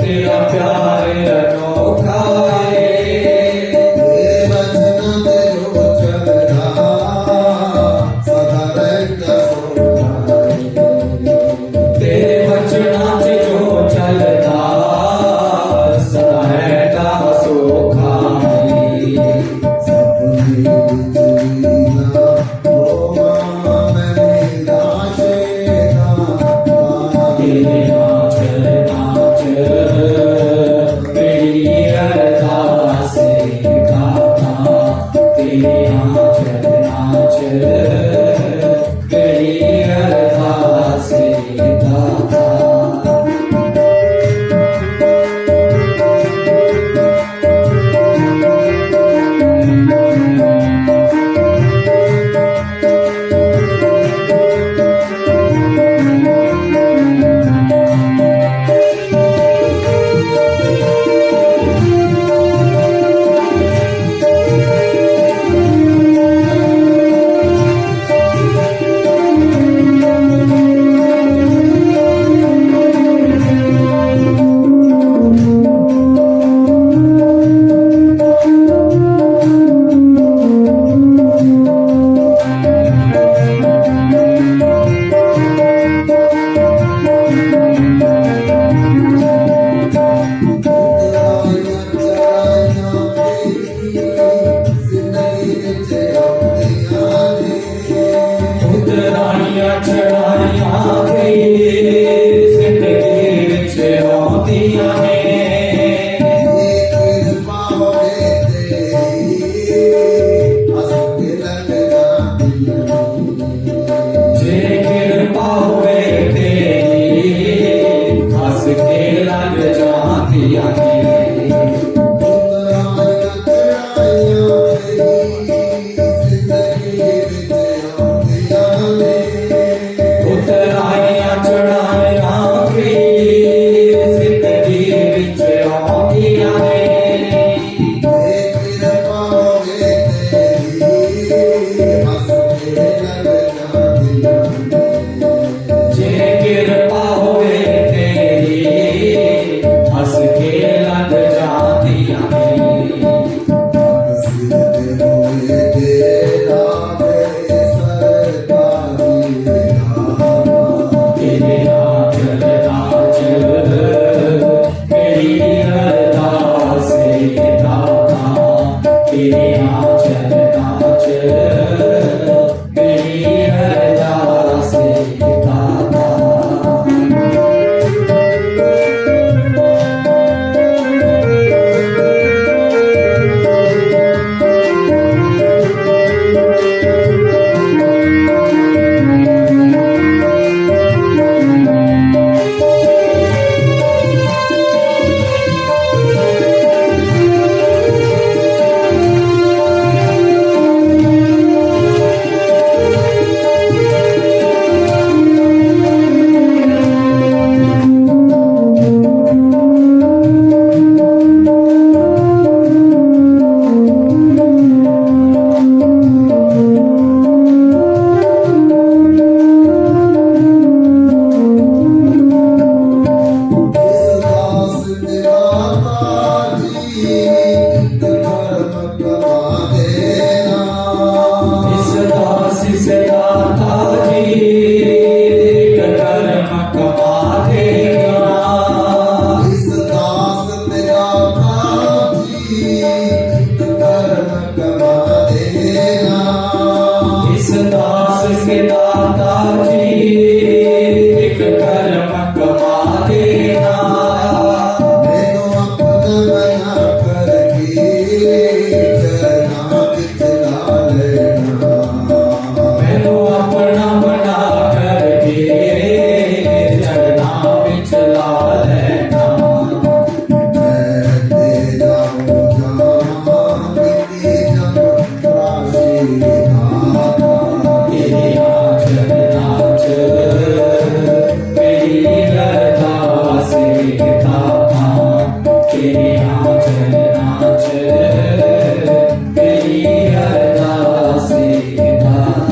तेरा प्यार अनोखा है। तेरे वचना से जो चलता सदा रहता सुखा है। तेरे नाच नाच मेरी अरदास गाता। तेरे नाच नाच मेरी अरदास गाता। उतराइयां चढ़ाइयां गई जिंदगी विच आउंदियां ने। जे किरपा होवे तेरी हस के लग जांदियां ने। उतराइयां चढ़ाइयां गई जिंदगी विच आउंदियां ने। जे किरपा होवे तेरी हस के लग जांदियां ने। तेरे नाच नाच मेरी अरदास गाता। तेरे नाच नाच मेरी अरदास गाता। इस दास से दाता जी कर्म कमा देगा। इस दास तेरा जी कर्म कमा देना। इस दास के दाता जी एक कर्म कमा देना। मैनू अपना बना करके चरना विच ला लेना। मैनू अपना बना करके चरना विच ला लेना। मैं तेरा हो जावां मिट्टी जम राशि दाता। तेरे नाच नाच मेरी अरदास गाता। तेरे नाच नाच मेरी अरदास गाता।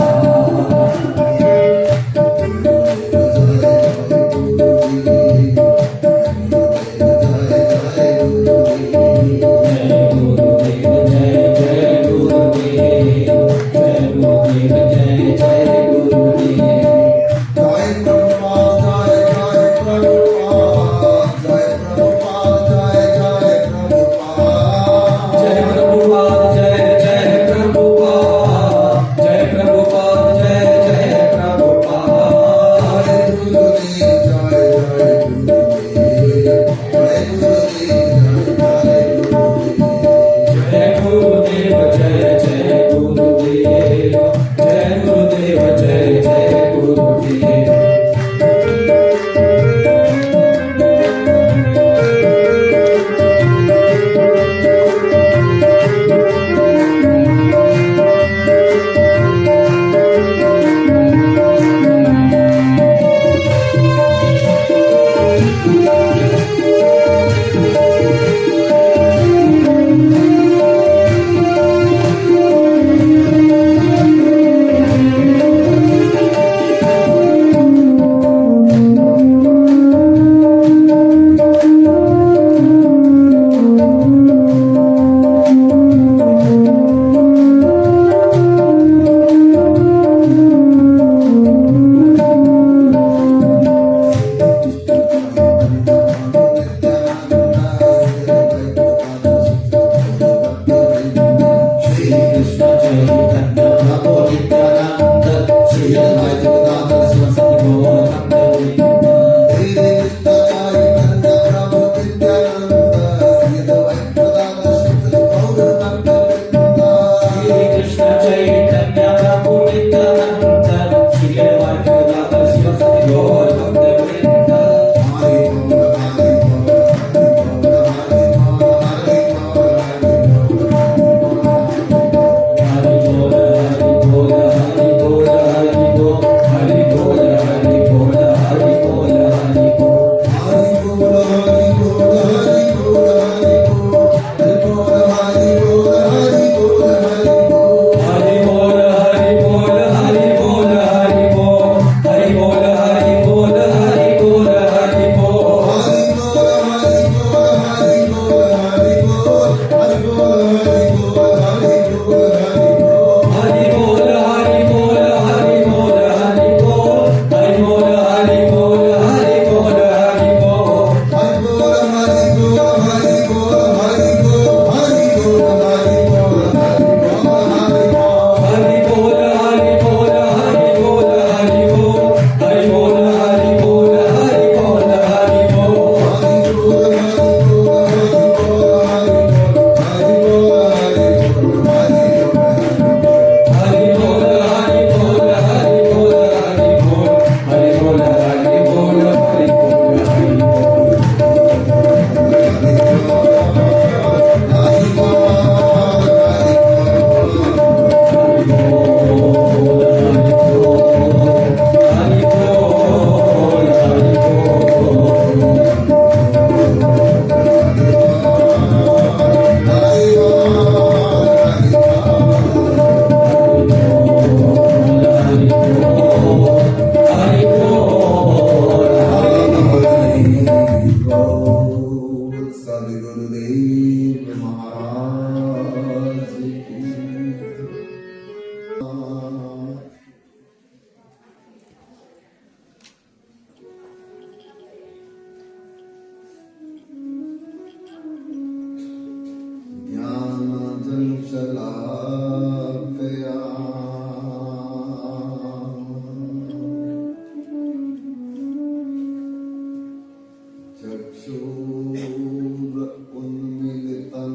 चक्षुर उन्मीलितं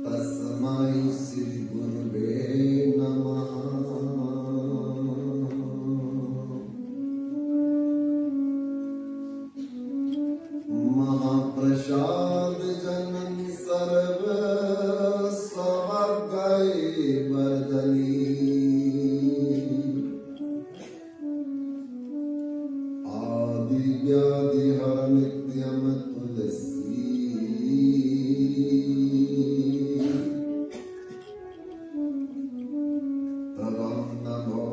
तस्मै श्री गुरुवे नमः। महाप्रसाद जनन सर्व समग्र वर्धनी आदि व्याधि हर नित्यम तुलसी तवं नमो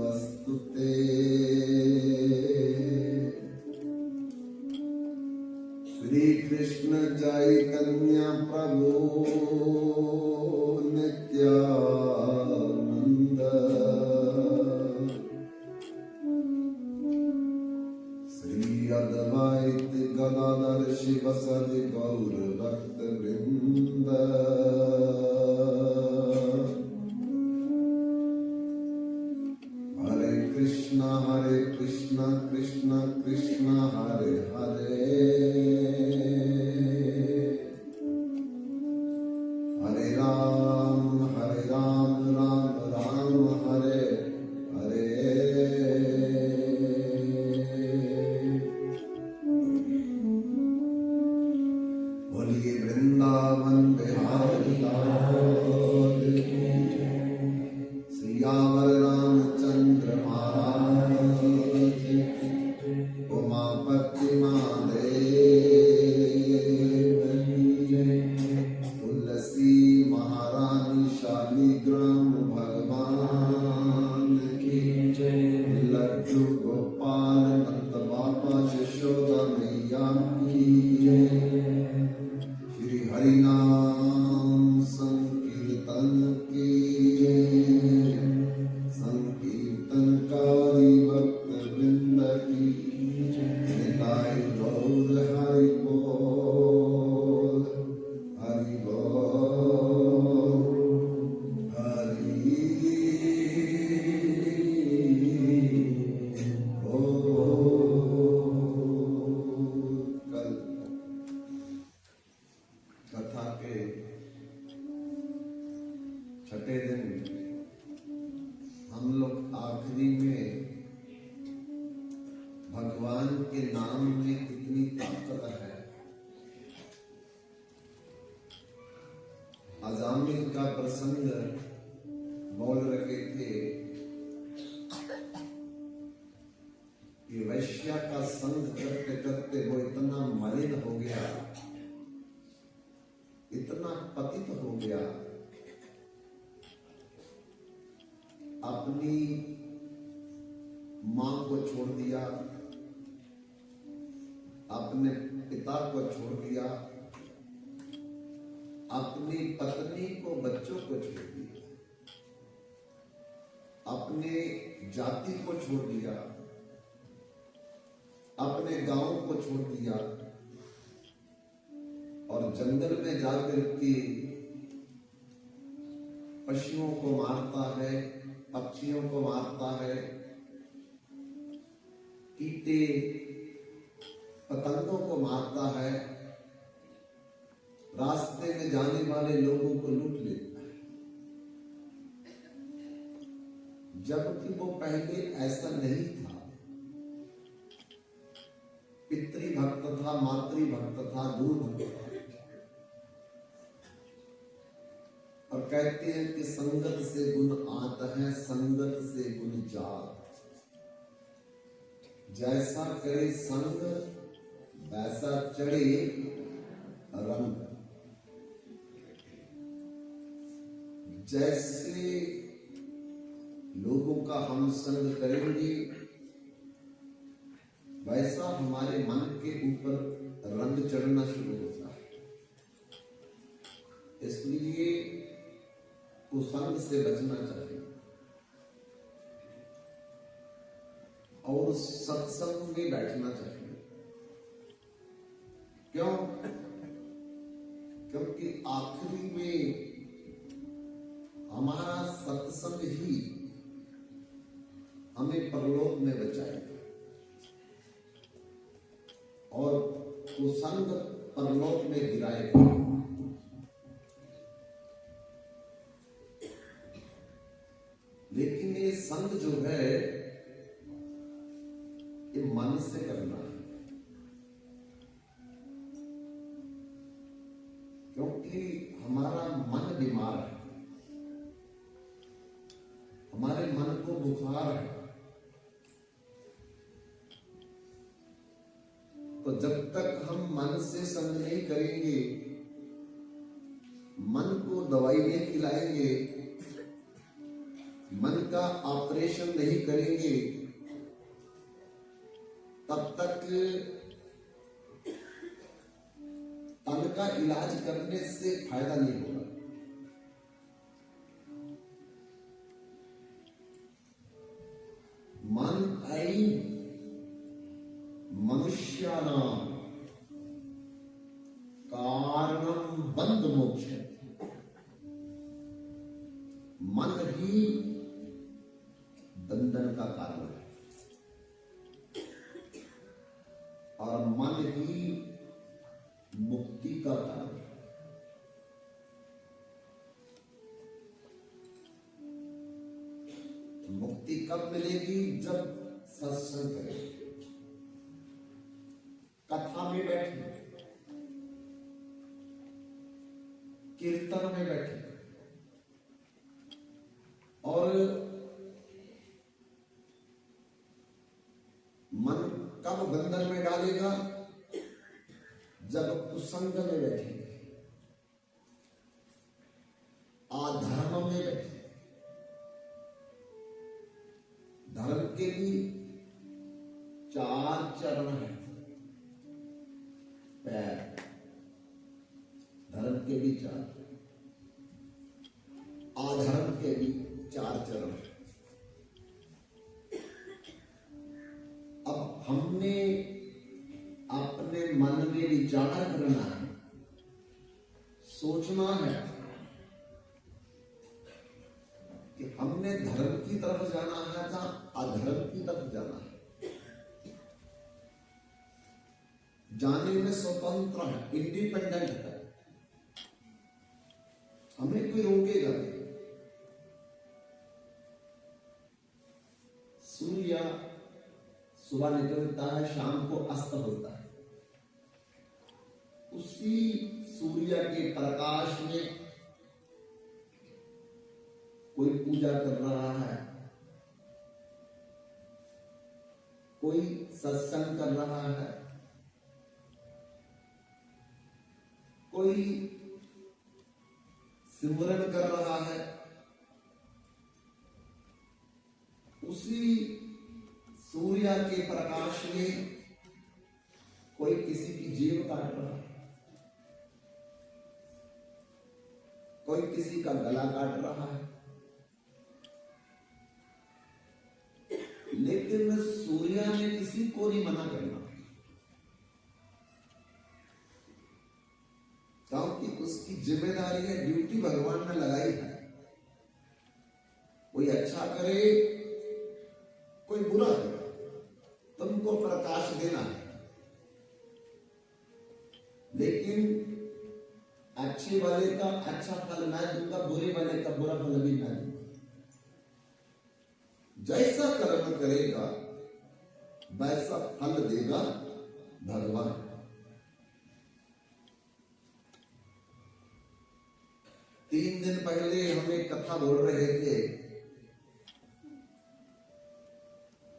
अस्तुते। श्री कृष्ण चैतन्य प्रभु नित्यानंद श्री अद्वैत गदाधर शिव सदि गौर भक्त वृंद। हरे कृष्ण कृष्ण कृष्ण हरे हरे हरे राम राम राम हरे हरे। बोलिए वृंदावन बिहारी लाल की। श्रीयावर रामचंद्र महाराज की। उमापति महादेव की। तुलसी महारानी शालिग्राम भगवान की। लड्डू गोपाल नंद बाबा यशोदा मैया की। श्री हरिनाम संकीर्तन की। संकीर्तनकारी भक्त वृंद की। निताय गौर हरि बोल हरि बोल हरि बोल। कल कथा के छठे दिन हम लोग आखिरी में भगवान के नाम में कितनी ताकत है, अजामिल का प्रसंग बोल रहे थे कि वैश्या का संग करते करते वो इतना मलिन हो गया, इतना पतित हो गया, अपनी मां को छोड़ दिया, अपने पिता को छोड़ दिया, अपनी पत्नी को बच्चों को छोड़ दिया, अपने जाति को छोड़ दिया, अपने गांव को छोड़ दिया और जंगल में जाकर के पशुओं को मारता है, पक्षियों को मारता है, कीटे पतंगों को मारता है, रास्ते में जाने वाले लोगों को लूट लेता है। जबकि वो पहले ऐसा नहीं था, पितृभक्त था, मातृभक्त था, गुरु भक्त था। और कहते हैं कि संगत से गुण आत है, संगत से गुण जात। जैसा करे संग वैसा चढ़े रंग। जैसे लोगों का हम संग करेंगे वैसा हमारे मन के ऊपर रंग चढ़ना शुरू होता है। इसलिए कुसंग से बचना चाहिए और सत्संग में बैठना चाहिए। क्यों? क्योंकि आखिरी में हमारा सत्संग ही हमें परलोक में बचाएगा और कुसंग परलोक में गिराएगा। लेकिन ये संग जो है ये मन से करना है, क्योंकि हमारा मन बीमार है, हमारे मन को बुखार है। तो जब तक हम मन से संग नहीं करेंगे, मन को दवाई नहीं खिलाएंगे, मन का ऑपरेशन नहीं करेंगे, तब तक तन का इलाज करने से फायदा नहीं होगा। मन आई मनुष्याणाम कारणम बंध मोक्ष। मन ही बंधन का कारण है और मन ही मुक्ति का कारण है। मुक्ति कब मिलेगी? जब सत्संग करेंगे, कथा में बैठे, कीर्तन में बैठे और मन कब बंधन में डालेगा? जब कुसंग में बैठेंगे, अधर्म में बैठे। धर्म के भी 4 चरण हैं। पैर धर्म के भी 4, अधर्म के भी 4 चरण हैं। अब हमने अपने मन में विचार करना है, सोचना है कि हमने धर्म की तरफ जाना है या अधर्म की तरफ जाना है। जाने में स्वतंत्र है, इंडिपेंडेंट है, हमें कोई रोकेगा नहीं। सूर्य सुबह निकलता है, शाम को अस्त होता है। उसी सूर्य के प्रकाश में कोई पूजा कर रहा है, कोई सत्संग कर रहा है, कोई सिमरन कर रहा है। उसी सूर्य के प्रकाश में कोई किसी की जेब काट रहा है, कोई किसी का गला काट रहा है। लेकिन सूर्य ने किसी को नहीं मना करना, क्योंकि उसकी जिम्मेदारी है, ड्यूटी भगवान ने लगाई है। कोई अच्छा करे, कोई बुरा करे, तुमको प्रकाश देना है। लेकिन अच्छे वाले का अच्छा फल मैं दूंगा, बुरे वाले का बुरा फल भी मैं दूंगा। जैसा कर्म करेगा वैसा फल देगा भगवान। तीन दिन पहले हम एक कथा बोल रहे थे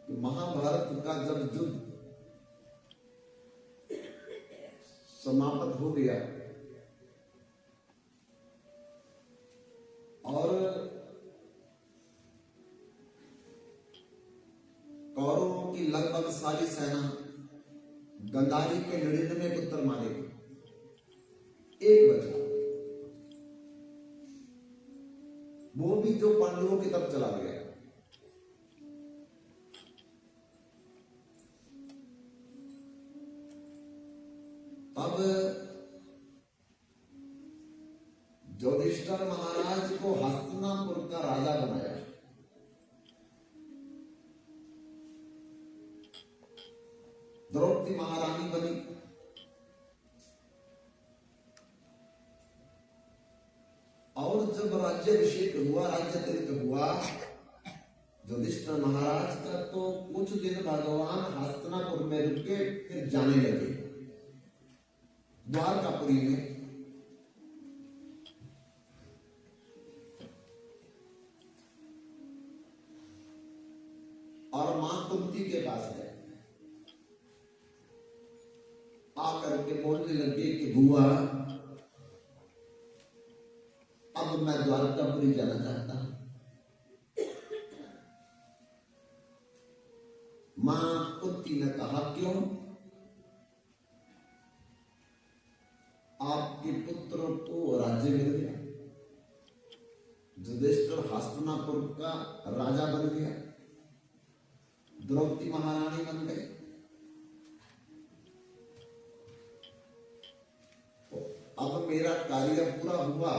कि महाभारत का जब युद्ध समाप्त हो गया और कौरवों की लगभग सारी सेना गंधारी के 99 पुत्र मारे गए, एक बचा, वो भी जो पांडवों की तरफ चला गया। तब युधिष्ठिर महाराज को हस्तिनापुर का राजा बनाया। द्रौपदी महारानी बनी। और जब राज्याभिषेक हुआ, राज्य तिलक हुआ युधिष्ठिर महाराज का, तो कुछ दिन भगवान हस्तिनापुर में रुके, फिर जाने लगे द्वारकापुरी में। और मां कुंती के पास गए, आकर के बोलने लगे कि बुआ, अब मैं द्वारकापुरी जाना चाहता हूं। मां कुंती ने कहा, क्यों? आपके पुत्र को राज्य मिल गया, युधिष्ठिर हस्तिनापुर का राजा बन गया, द्रौपदी महारानी बन गई। अब मेरा कार्य पूरा हुआ,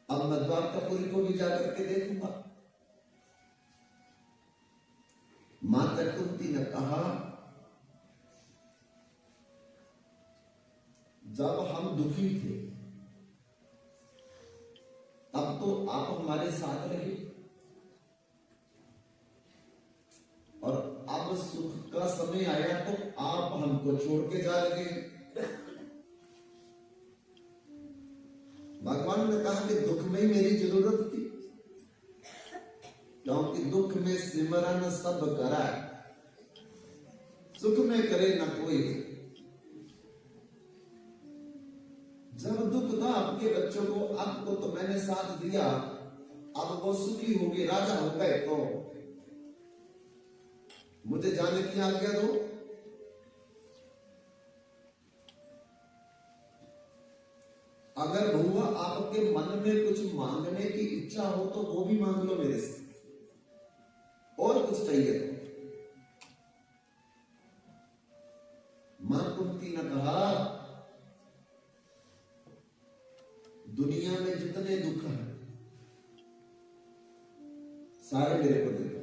अब मैं द्वारकापुरी को भी जाकर के देखूंगा। माता कुंती ने कहा, जब हम दुखी थे तब तो आप हमारे साथ रहे, और अब सुख का समय आया तो आप हमको छोड़ के जा रहे हैं। भगवान ने कहा कि दुख में ही मेरी जरूरत थी, क्योंकि दुख में सिमरन सब करा, सुख में करे न कोई। जब दुख था आपके बच्चों को, आपको तो मैंने साथ दिया, अब वो सुखी हो गए, राजा हो गए, तो मुझे जाने की आज्ञा दो। अगर भुआ आपके मन में कुछ मांगने की इच्छा हो तो वो भी मांग लो मेरे से, और कुछ चाहिए तो। मां कुंती ने कहा, दुनिया में जितने दुख हैं सारे मेरे को दे दो।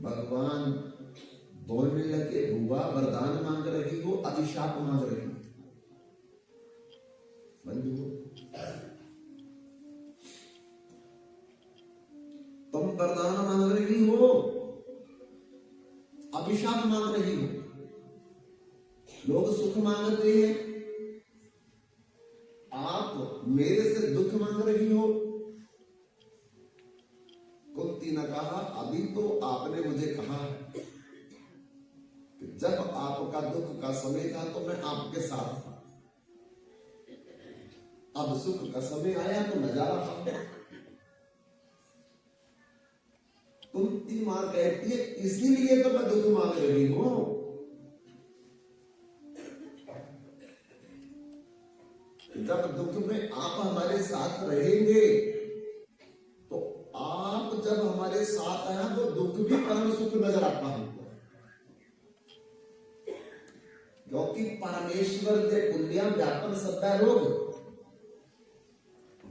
भगवान बोलने लगे, भुआ वरदान मांग रही हो, अभिशाप मांग रही हो? बंधु, तुम वरदान मांग रही हो, अभिशाप मांग रही हो? लोग सुख मांगते हैं, आप मेरे से दुख मांग रही हो? कुंती ने कहा, अभी तो आपने मुझे कहा है कि जब आपका दुख का समय था तो मैं आपके साथ था, अब सुख का समय आया तो मैं जा रहा हूं। कुंती मां कहती है, इसीलिए तो मैं दुख मांग रही हूं। जब दुख में आप हमारे साथ रहेंगे तो आप जब हमारे साथ आए तो दुख भी परम सुख नजर आता हमको, क्योंकि परमेश्वर दे पुण्या व्यापन सदा रोग,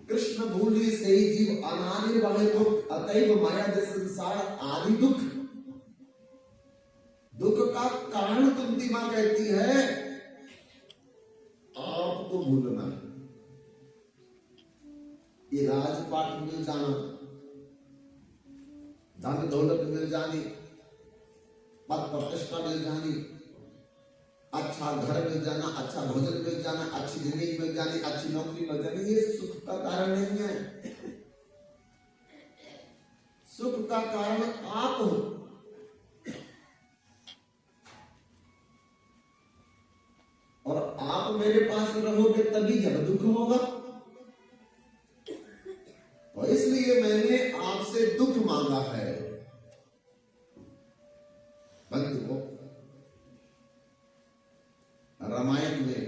कृष्ण भूलि से ही जीव अनादि वाले दुख, अतैव माया दे संसार आदि दुख। दुख का कारण कुंती मां कहती है आपको भूलना है। ये राजपाट मिल जाना, धन दौलत मिल जानी, पद प्रतिष्ठा मिल जानी, अच्छा घर मिल जाना, अच्छा भोजन मिल जाना, अच्छी जिंदगी मिल जानी, अच्छी नौकरी मिल जानी, ये सुख का कारण नहीं है। सुख का कारण आप हो। और आप मेरे पास रहोगे तभी जब दुख होगा, और इसलिए मैंने आपसे दुख मांगा है। बंधु, रामायण में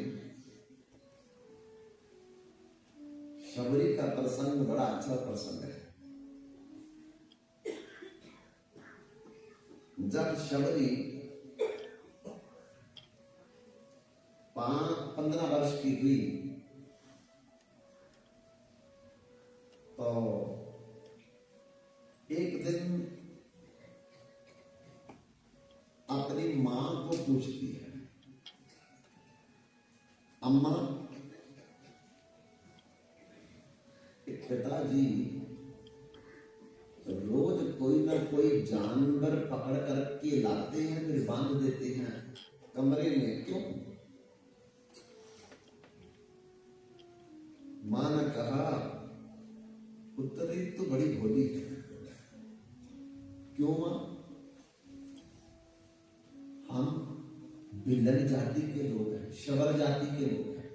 शबरी का प्रसंग बड़ा अच्छा प्रसंग है। जब शबरी 15 वर्ष की हुई तो एक दिन अपनी मां को पूछती है, अम्मा पिताजी रोज कोई ना कोई जानवर पकड़ करके लाते हैं, फिर बांध देते हैं कमरे में, क्यों? मां ने कहा, पुत्री तो बड़ी भोली है। क्यों मां? हम बिल्लन जाति के लोग हैं, शबर जाति के लोग हैं,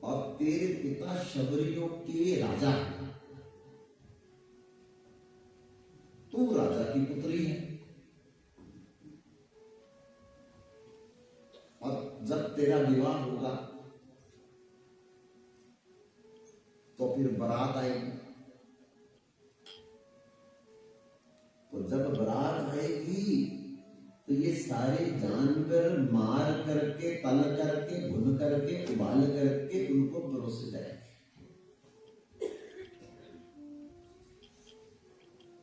और तेरे पिता शबरियों के राजा हैं, तू राजा की पुत्री है, और जब तेरा विवाह होगा तो फिर बारात आएगी, तो जब बारात आएगी तो ये सारे जानवर मार करके, तल करके, भुन करके, उबाल करके उनको परोसे जाएंगे।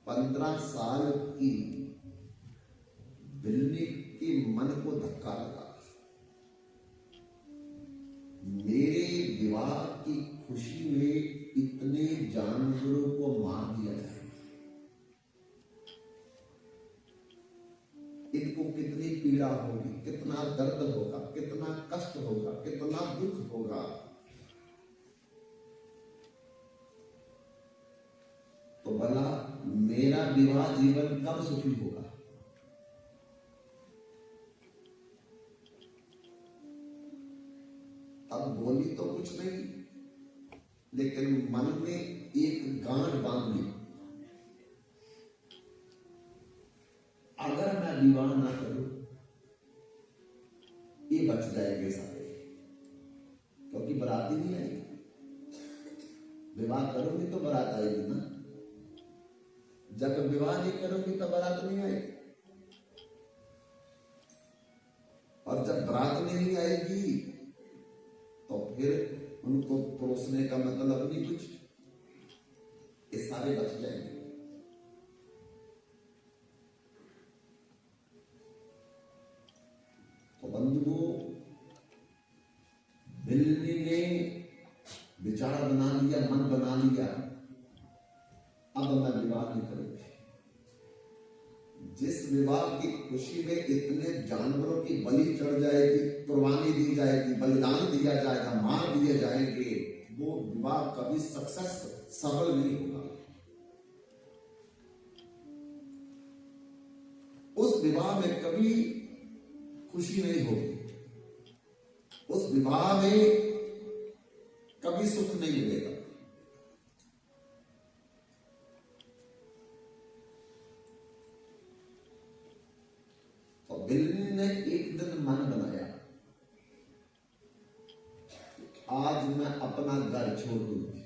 15 साल की बिल्ली के मन को धक्का लगा, मेरे विवाह की खुशी में इतने जानवरों को मार दिया जाए, इनको कितनी पीड़ा होगी, कितना दर्द होगा, कितना कष्ट होगा, कितना दुख होगा। तो भला मेरा विवाह जीवन कब सुखी होगा? अब बोली तो कुछ नहीं, लेकिन मन में एक गांठ बांध ली, अगर मैं विवाह ना करूं ये बच जाएंगे सारे, क्योंकि बारात ही नहीं आएगी। विवाह करूंगी तो बारात आएगी ना, जब विवाह नहीं करूंगी तो बारात नहीं आएगी, और जब बारात नहीं आएगी तो फिर उनको परोसने का मतलब नहीं कुछ, ये सारे बच जाएंगे। तो बंधुओं, बिल्ली ने विचार बना लिया, मन बना लिया, अब मैं विवाह नहीं करूंगी। जिस विवाह की खुशी में इतने जानवरों की बलि चढ़ जाएगी, कुर्बानी दी जाएगी, बलिदान दिया जाएगा, मार दिए जाएंगे, वो विवाह कभी सफल नहीं होगा। उस विवाह में कभी खुशी नहीं होगी, उस विवाह में कभी सुख नहीं मिलेगा। तो बिल्ली ने एक दिन मन बनाया, आज मैं अपना घर छोड़ दूंगी।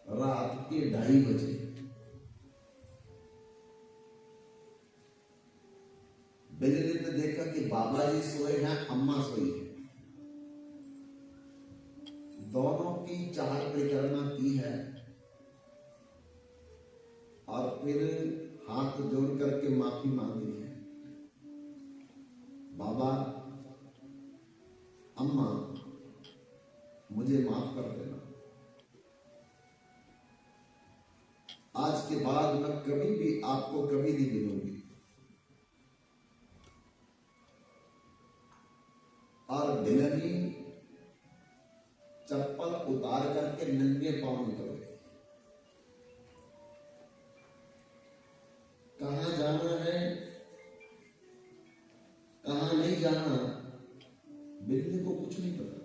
रात के 2:30 बजे बिल्ली ने देखा कि बाबा जी सोए हैं, अम्मा सोई है, दोनों की 4 परिक्रमा की है, और फिर हाथ जोड़ करके माफी मांगी है, बाबा अम्मा मुझे माफ कर देना, आज के बाद मैं कभी भी आपको कभी नहीं मिलूंगी। और बिल्ली चप्पल उतार करके नंगे पांव निकल गए। कहां जाना है, कहां नहीं जाना, बिल्ली को कुछ नहीं पता,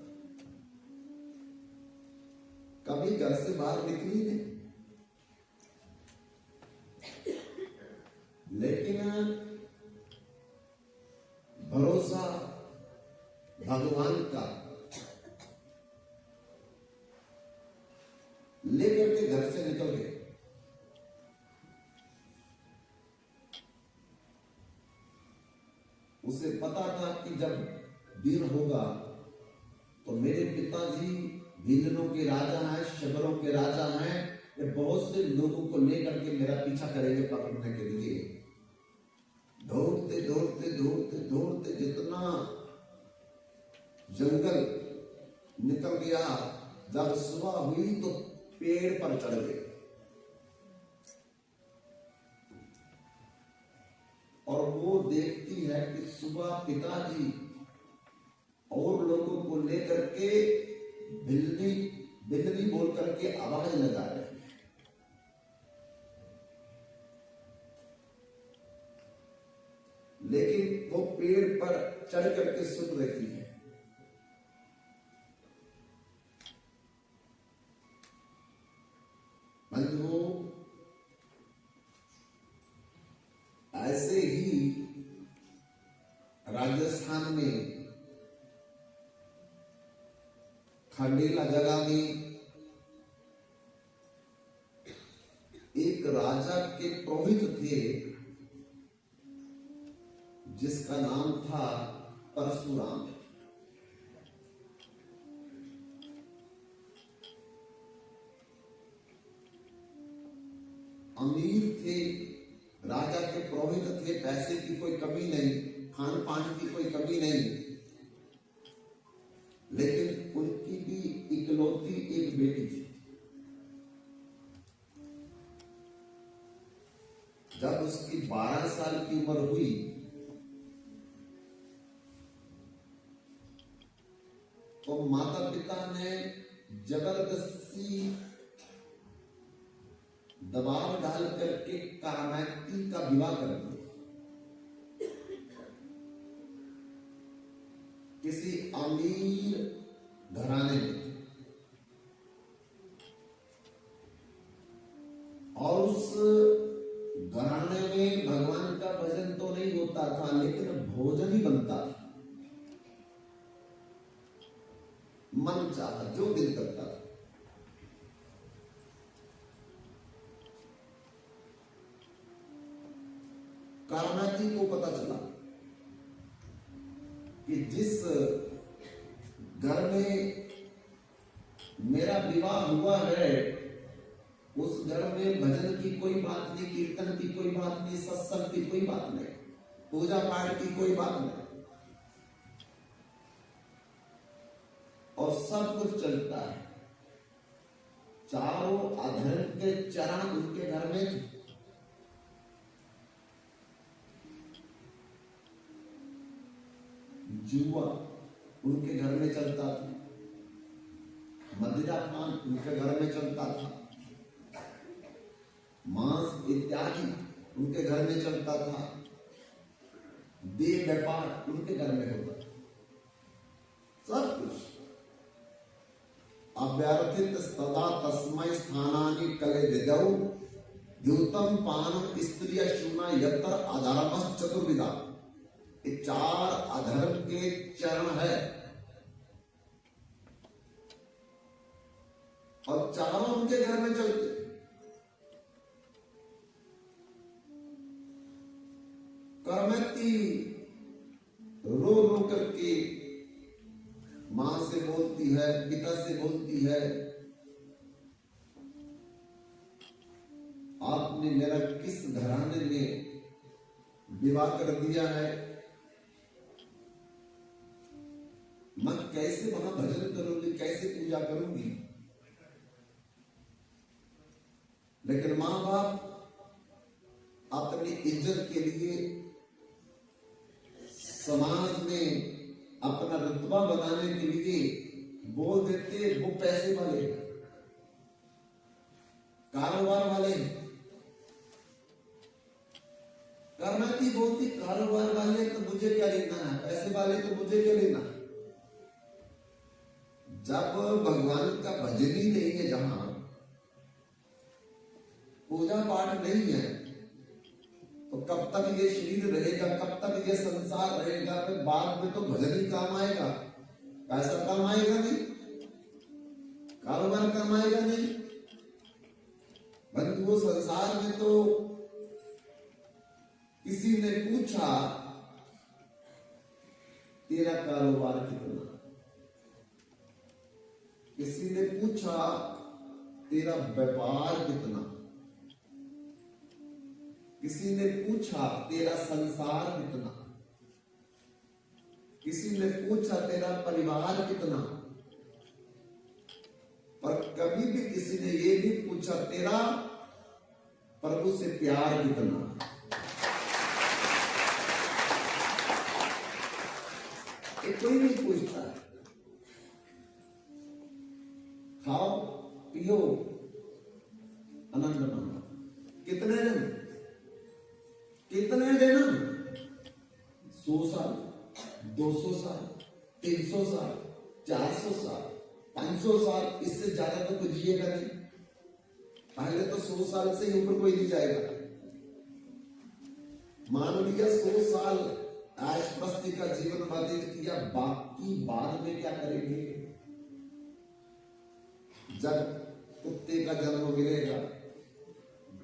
कभी घर से बाहर निकली नहीं। लेकिन भरोसा भगवान का लेकर के घर से निकल गए। उसे पता था कि जब दिन होगा तो मेरे पिताजी भिलनों के राजा हैं, शबरों के राजा हैं, ये बहुत से लोगों को लेकर के मेरा पीछा करेंगे पकड़ने के लिए। दौड़ते दौड़ते दौड़ते दौड़ते जितना जंगल निकल गया, जब सुबह हुई तो पेड़ पर चढ़ गए और वो देखती है कि सुबह पिताजी और लोगों को लेकर के बिल्ली बिल्ली बोल करके आवाज लगा रहे हैं। लेकिन वो पेड़ पर चढ़ करके सुन रही है। बंधुओं, ऐसे ही राजस्थान में खंडेला जगह में एक राजा के पुरोहित थे जिसका नाम था परशुराम। अमीर थे, राजा के पुरोहित थे, पैसे की कोई कमी नहीं, खान पान की कोई कमी नहीं, लेकिन उनकी भी इकलौती एक बेटी थी। जब उसकी 12 साल की उम्र हुई तो माता पिता ने जबरदस्ती दबाव डाल करके कामायती का विवाह कर दिया किसी अमीर घराने में। और उस घराने में भगवान का भजन तो नहीं होता था, लेकिन भोजन ही बनता था, मन चाहा जो दिल करता था। कारनाथी को पता चला कि जिस घर में मेरा विवाह हुआ है उस घर में भजन की कोई बात नहीं, कीर्तन की कोई बात नहीं, सत्संग की कोई बात नहीं, पूजा पाठ की कोई बात नहीं, और सब कुछ चलता है। चारों अधर्म के चरण उनके घर में थे। जुआ उनके घर में चलता था, मदिरा पान उनके घर में चलता था, मांस इत्यादि उनके घर में चलता था, देह व्यापार उनके घर में होता था, सब कुछ। अव्यर्थित सदा तस्मै स्थानानि कले विदौ द्यूतम पानम स्त्रिय शूना यत्र अधर्म चतुर्विधा। ये 4 अधर्म के चरण है और चारों उनके घर में चलते। करमती रो रो करके मां से बोलती है, पिता से बोलती है, आपने मेरा किस घराने में विवाह कर दिया है, मैं कैसे वहां भजन करूंगी, कैसे पूजा करूंगी। लेकिन मां बाप अपनी इज्जत के लिए समाज में अपना रुतबा बनाने के लिए बोल देते वो पैसे वाले, कारोबार वाले। करनाती बोलती कारोबार वाले तो मुझे क्या लेना है, पैसे वाले तो मुझे क्या लेना। जब भगवान का भजन ही नहीं है, जहां पूजा पाठ नहीं है, तो कब तक ये शरीर रहेगा, कब तक ये संसार रहेगा। फिर बाद में तो भजन ही काम आएगा, पैसा काम आएगा नहीं, कारोबार काम आएगा नहीं। बंधुओं, संसार में तो किसी ने पूछा तेरा कारोबार कितना। किसी ने पूछा तेरा व्यापार कितना। किसी ने पूछा तेरा संसार कितना। किसी ने पूछा तेरा परिवार कितना। पर कभी भी किसी ने ये नहीं पूछा तेरा प्रभु से प्यार कितना। ये कोई नहीं पूछता। खाओ पियो आनंद मानो। कितने दिन, कितने दिन? 100 साल, 200 साल, 300 साल, 400 साल, 500 साल, इससे ज्यादा तो कोई जिएगा नहीं। पहले तो 100 साल से ही ऊपर कोई नहीं जाएगा। मान लिया 100 साल ऐश मस्ती का जीवन व्यतीत किया, बाकी बाद में क्या करेंगे? जब कुत्ते का जन्म मिलेगा,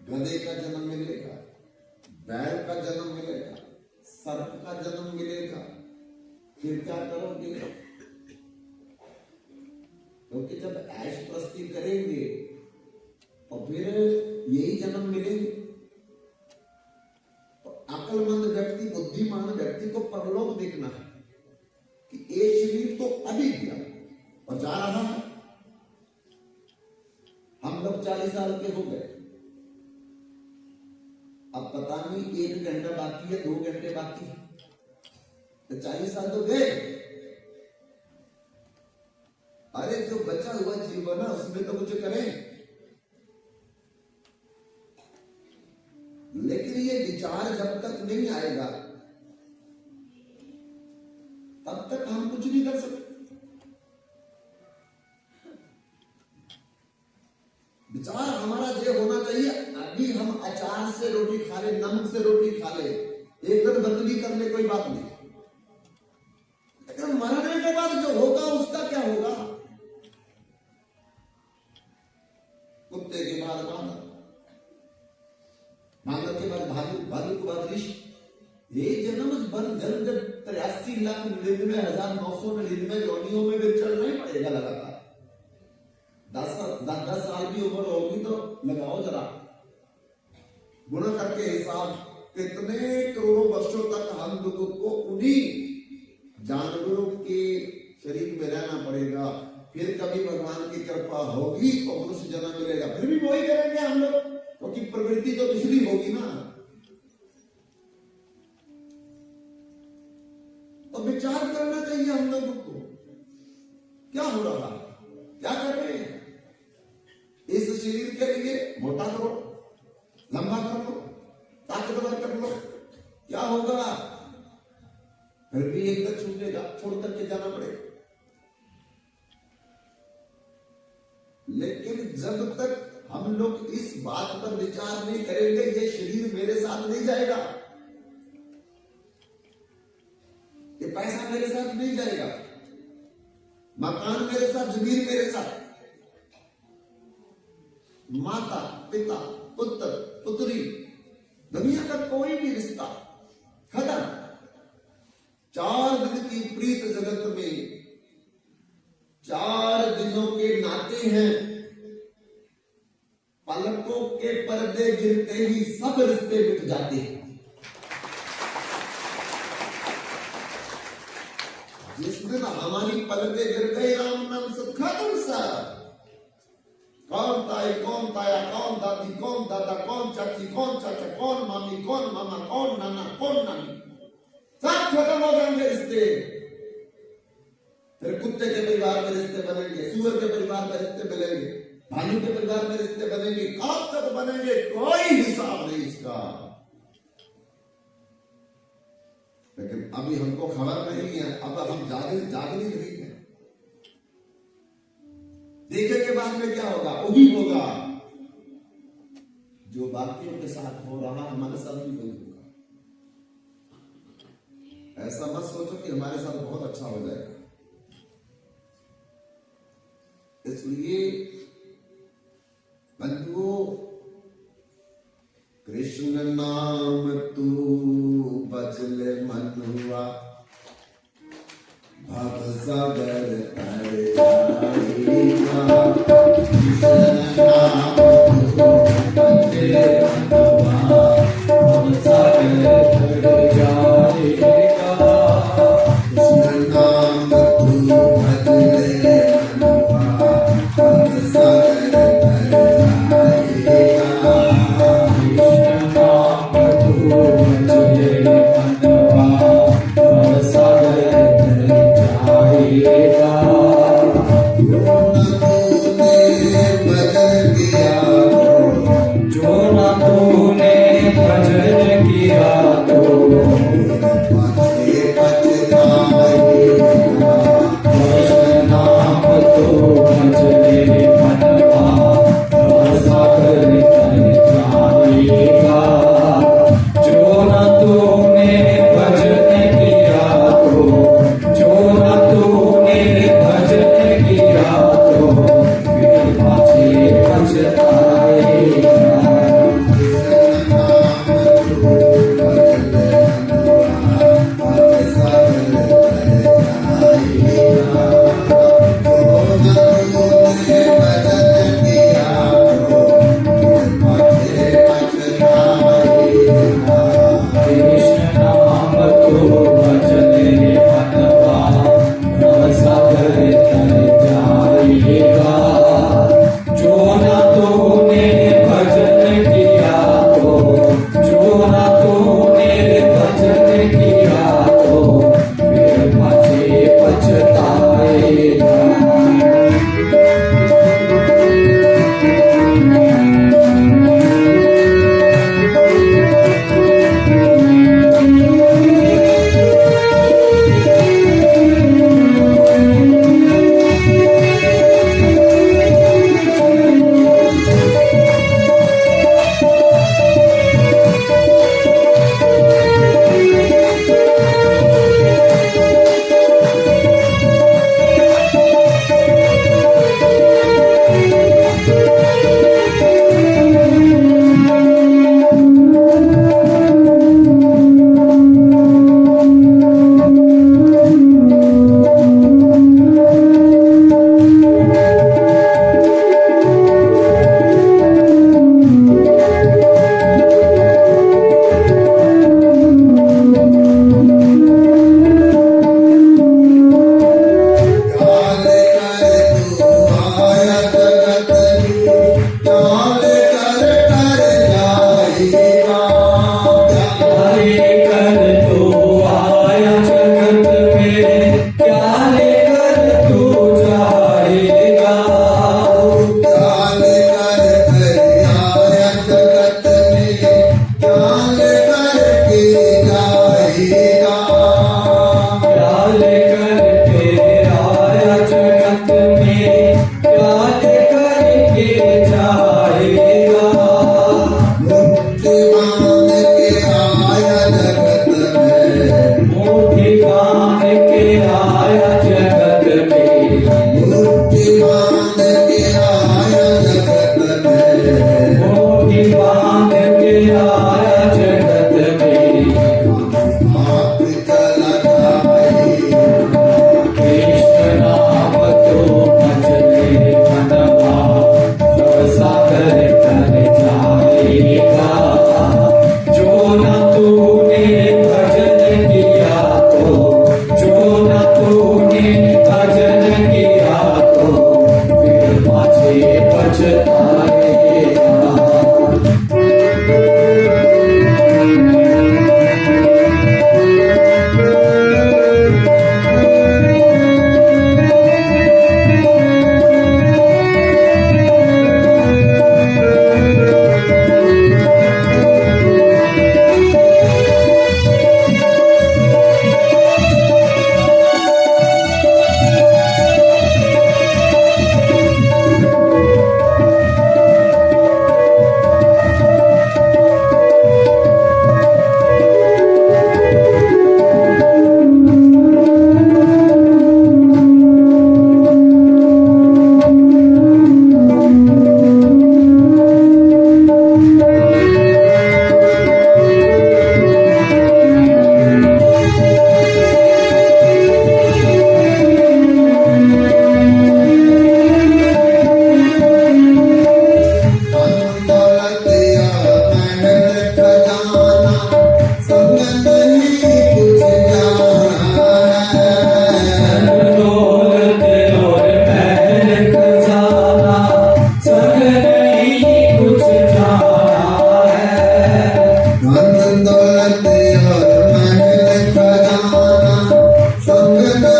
गधे का जन्म मिलेगा, बैल का जन्म मिलेगा, सर्प का जन्म मिलेगा, फिर क्या करोगे? क्योंकि जब ऐश प्रस्ती करेंगे तो फिर यही जन्म मिलेंगे। तो अक्लमंद व्यक्ति, बुद्धिमान व्यक्ति को परलोक देखना है कि ये शरीर तो अभी गया और जा रहा है। हम लोग 40 साल के हो गए, अब पता नहीं 1 घंटा बाकी है, 2 घंटे बाकी है, तो 40 साल तो गए। अरे जो बचा हुआ जीवन है उसमें तो कुछ करें। लेकिन ये विचार जब तक नहीं आएगा तब तक हम कुछ नहीं कर सकते। विचार हमारा ये होना चाहिए, अभी हम अचार से रोटी खा ले, नमक से रोटी खा ले, एक दिन बंद भी कर ले, कोई बात नहीं। लेकिन मरने के बाद जो होगा उसका क्या होगा? कुत्ते के बाद बांदर, बांदर के बाद भालू, भालू के बाद ऋषि। ये जन्म जब 83,99,999 योनियों में भी चलना ही पड़ेगा लगातार। 10 साल की उम्र होगी तो लगाओ जरा गुणा करके हिसाब, कितने करोड़ों वर्षों तक हम लोगों को उन्हीं जानवरों के शरीर में रहना पड़ेगा। फिर कभी भगवान की कृपा होगी तो मनुष्य जन्म मिलेगा, फिर भी वही करेंगे हम लोग, क्योंकि प्रवृत्ति तो पिछली होगी ना। तो विचार करना चाहिए हम लोगों को, क्या हो रहा है, क्या कर रहे हैं। इस शरीर के लिए मोटा करो, लंबा कर लो, ताकतवर कर लो, क्या होगा? फिर भी एक तक छूटेगा, छोड़ करके जाना पड़ेगा। लेकिन जब तक हम लोग इस बात पर विचार नहीं करेंगे, ये शरीर मेरे साथ नहीं जाएगा, ये पैसा मेरे साथ नहीं जाएगा, मकान मेरे साथ, जमीन मेरे साथ, माता पिता पुत्र पुत्री, दुनिया का कोई भी रिश्ता खत्म। 4 दिन की प्रीत जगत में 4 दिनों के नाते हैं। पलकों के पर्दे गिरते ही सब रिश्ते मिट जाते हैं। जिस दिन हमारी पलके गिर गई, राम नाम से खत्म सब। कौन ताई, कौन ताया, कौन दादी, कौन दादा, कौन चाची, कौन चाचा, कौन मामी, कौन मामा, कौन नाना, कौन नानी, सब खत्म हो जाएंगे रिश्ते। फिर कुत्ते के परिवार में रिश्ते बनेंगे, सुअर के परिवार में रिश्ते बनेंगे, भालू के परिवार में रिश्ते बनेंगे, कब तक बनेंगे कोई हिसाब नहीं इसका। लेकिन अभी हमको खबर नहीं है, अब हम जागृत नहीं है। देखे के बाद में क्या होगा? वही होगा जो बाकियों के साथ हो रहा, हमारे साथ भी वही होगा। ऐसा मत सोचो कि हमारे साथ बहुत अच्छा हो जाएगा। इसलिए बंधुओं, कृष्ण नाम तू बचले मनुआ, सागर तर जाएगा कृष्ण नाम को बंदे बनवा भव सागर तर जाएगा कृष्ण नाम को भजले मनवा भव सागर तर जाएगा कृष्ण नाम तू भजले मनवा भव सागर तर जाएगा भजन किया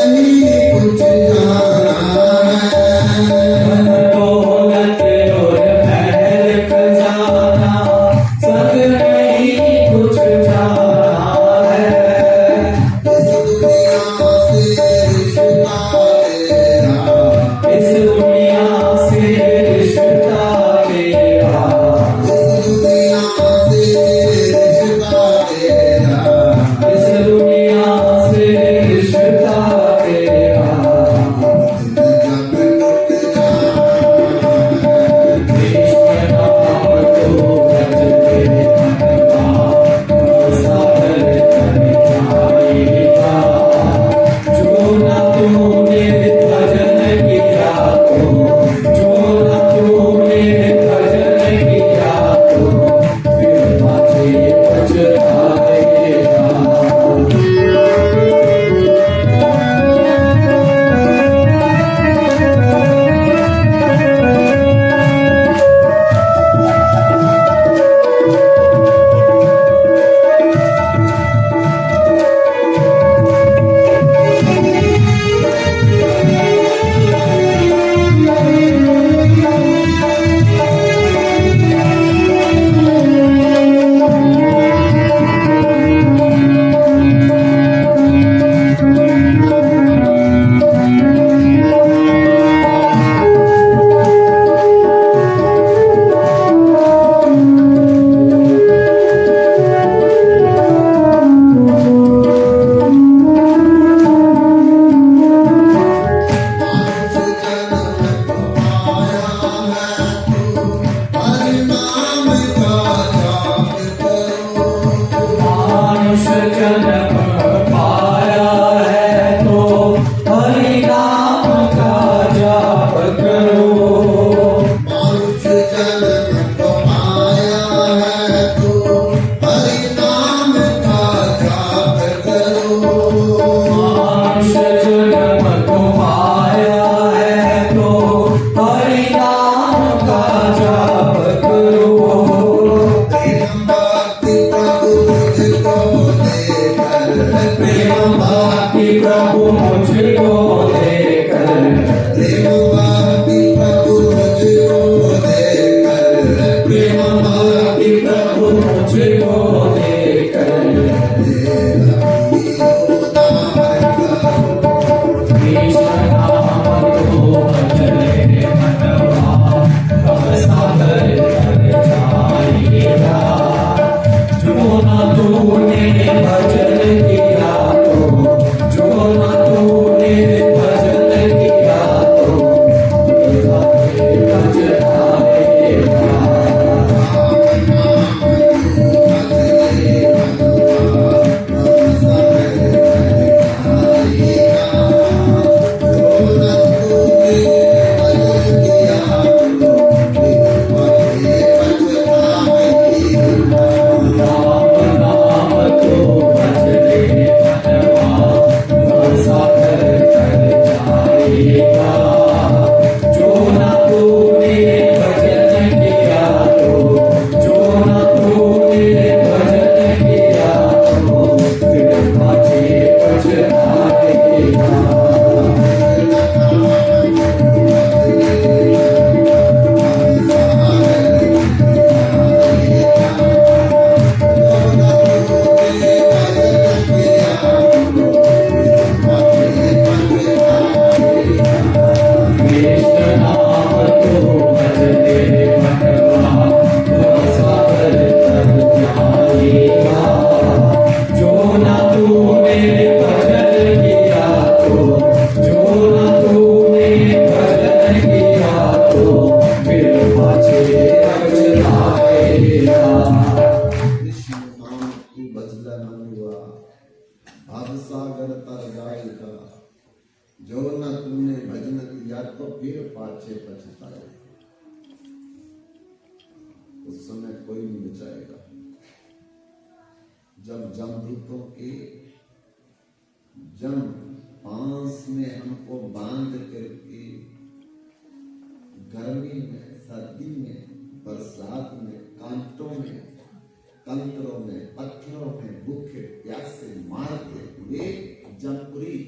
नहीं कुछ जाना है दौलत और महल खजाना सब नहीं कुछ जाना है। इस दुनिया से रिश्ता तेरा इस दुनिया से रिश्ता तेरा इस दुनिया से रिश्ता तेरा इस दुनिया से रिश्ता तेरा जब टूट जाना कृष्ण नाम को भजते मनवा सागर तर जाएगा। जो न तूने भजन किया तो जो न तूने भजन किया तो फिर मुझे पछताएगा। मानुष जन्म पाया है तो हरि नाम का जाप करो मानुष जन्म पाया है तो हरि नाम का जाप करो। मानुष जन्म पाया है तो हरि नाम का जाप करो प्रेम भक्ति प्रभु मुझको देकर प्रेम भक्ति प्रभु मुझको देकर प्रेम भक्ति प्रभु मुझको देकर प्रेम भक्ति प्रभु मुझको देकर कृष्ण नाम को भजले मनवा अब सागर तर जाएगा। जो न तूने भजन किया तो जो न तूने भजन किया तो तुझे पछताएगा। राम नाम को भजले मनवा अब सागर तर जाएगा। जो न तूने भजन किया तो जो न तूने भजन किया तो फिर मुझे पछताएगा। कृष्ण नाम को भजले मनवा अब सागर तर जाएगा। जो न तूने भजन किया तो जो न तूने भजन किया तो फिर मुझे पछताएगा। कृष्ण नाम की बजला मनुआ भव सागर तर जाएगा। जो न तुमने भजन किया तो फिर पाछे पछताए। उस समय कोई नहीं बचाएगा जब जमदूतों के जम पांस में हमको बांध करके गर्मी में सर्दी में बरसात में कांटों में कंकरों में पत्थरों में भूखे प्यासे मार के वे जमपुरी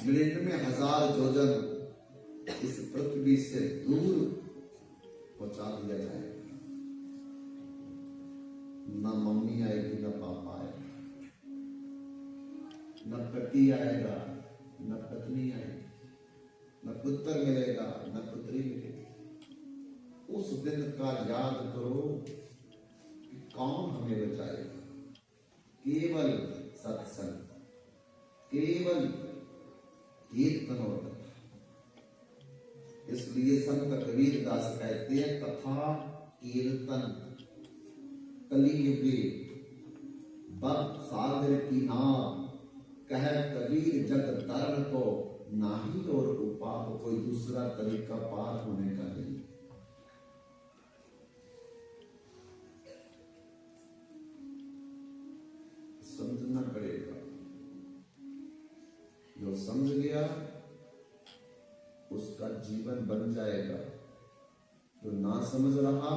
99,000 योजन इस पृथ्वी से दूर पहुंचा दिया जाएगा। न मम्मी आएगी, न पापा आएगा, न पति आएगा, न पत्नी आएगी, न पुत्र मिलेगा, न पुत्री मिलेगी। उस दिन का याद करो कि कौन हमें बचाएगा। केवल सत्संग, केवल कीर्तन और कथा। इसलिए संत कबीर दास कहते हैं, कथा कीर्तन कलियुगे भक्त सागर की नाम, कह कबीर जग तरन को नाही और उपाय। कोई दूसरा तरीका पार होने का नहीं। समझना पड़ेगा। जो समझ गया उसका जीवन बन जाएगा। जो ना समझ रहा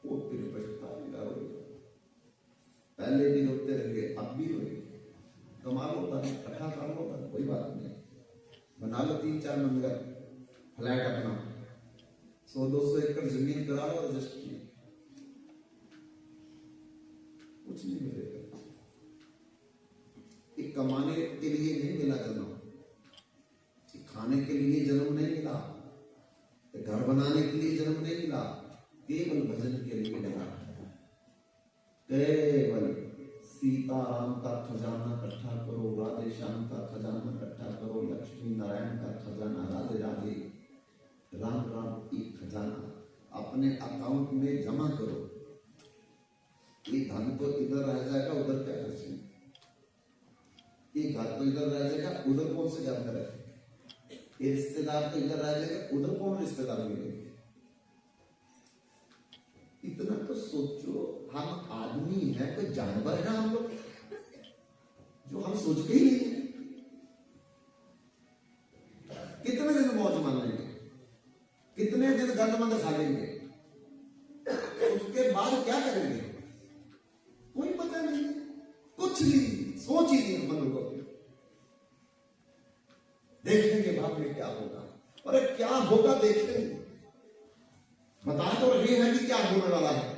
वो फिर पछताएगा। पहले भी रोते रहे, अब भी रोए। कमाल होता है, कथा काम होता है, कोई बात नहीं। बना लो 3-4 मंदिर, फ्लैट अपना 100-200 एकड़ जमीन करा लो रजिस्ट्री, कुछ नहीं मिलेगा। ये कमाने के लिए नहीं मिला जन्म, खाने के लिए जन्म नहीं मिला, घर बनाने के लिए जन्म नहीं मिला, केवल भजन के लिए मिला। केवल सीताराम का खजाना इकट्ठा करो, राधे श्याम का खजाना इकट्ठा करो, लक्ष्मी नारायण का खजाना, राधे राधे राम राम की खजाना अपने अकाउंट में जमा करो। ये धन तो इधर रह जाएगा, उधर क्या खर्च। ये घर तो इधर रह जाएगा, उधर कौन से घर में रहे। ये रिश्तेदार तो इधर रह जाएगा, उधर कौन रिश्तेदार मिलेंगे। इतना तो सोचो, हम आदमी है, कोई जानवर है हम लोग जो हम सोच के ही नहीं है। कितने दिन मौज मान लेंगे, कितने दिन गंदमंद खा लेंगे, उसके बाद क्या करेंगे कोई पता नहीं, कुछ नहीं, सोच ही नहीं मन को। देखेंगे बाद में क्या होगा। अरे क्या होगा देखेंगे, बता तो रही है कि क्या होने वाला है।